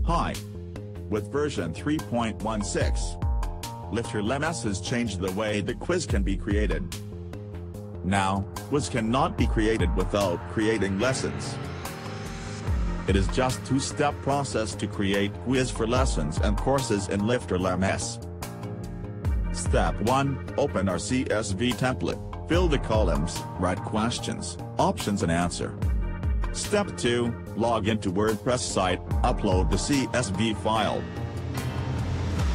Hi. With version 3.16, LifterLMS has changed the way the quiz can be created. Now, quiz cannot be created without creating lessons. It is just a two-step process to create quiz for lessons and courses in LifterLMS. Step 1, open our CSV template, fill the columns, write questions, options and answer. Step 2, log into WordPress site, upload the CSV file.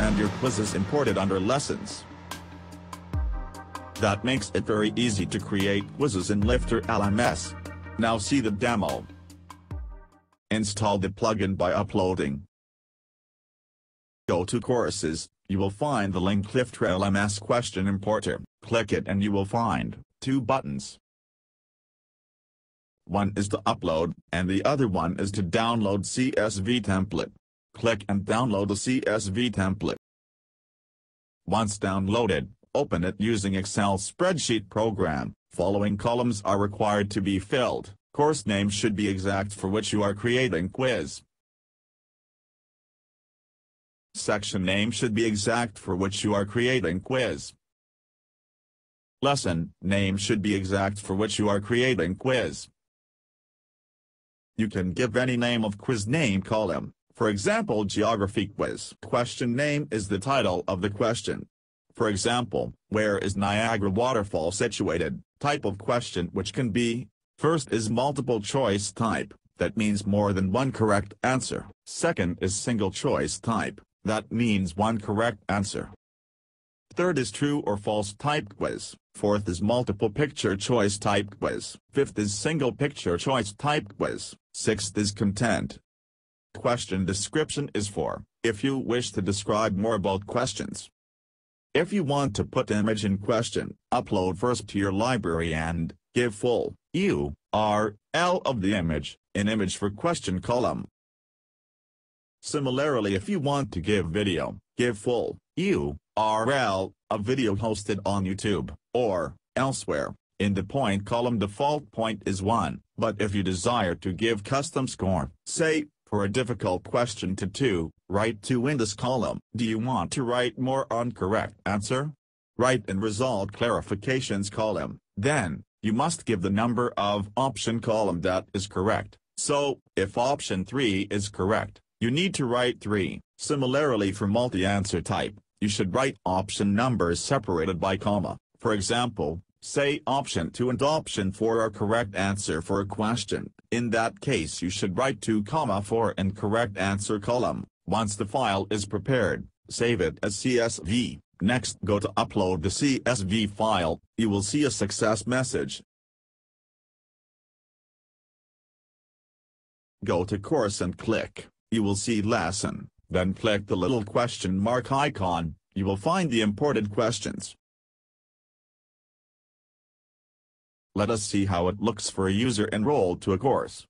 And your quiz is imported under Lessons. That makes it very easy to create quizzes in LifterLMS. Now see the demo. Install the plugin by uploading. Go to Courses, you will find the link LifterLMS Question Importer, click it and you will find two buttons. One is to upload, and the other one is to download CSV template. Click and download the CSV template. Once downloaded, open it using Excel spreadsheet program. Following columns are required to be filled. Course name should be exact for which you are creating quiz. Section name should be exact for which you are creating quiz. Lesson name should be exact for which you are creating quiz. You can give any name of quiz name column, for example geography quiz. Question name is the title of the question. For example, where is Niagara waterfall situated? Type of question which can be, first is multiple choice type, that means more than one correct answer. Second is single choice type, that means one correct answer. Third is true or false type quiz. Fourth is multiple picture choice type quiz. Fifth is single picture choice type quiz. Sixth is content. Question description is for, if you wish to describe more about questions. If you want to put image in question, upload first to your library and give full URL of the image, in image for question column. Similarly, if you want to give video, give full URL of video hosted on YouTube, or elsewhere. In the point column default point is 1, but if you desire to give custom score, say, for a difficult question to 2, write 2 in this column. Do you want to write more on correct answer? Write in result clarifications column, then, you must give the number of option column that is correct. So, if option 3 is correct, you need to write 3. Similarly for multi-answer type, you should write option numbers separated by comma. For example, say option 2 and option 4 are correct answer for a question. In that case you should write 2,4 in correct answer column. Once the file is prepared, save it as CSV. Next go to upload the CSV file, you will see a success message. Go to course and click, you will see lesson, then click the little question mark icon, you will find the imported questions. Let us see how it looks for a user enrolled to a course.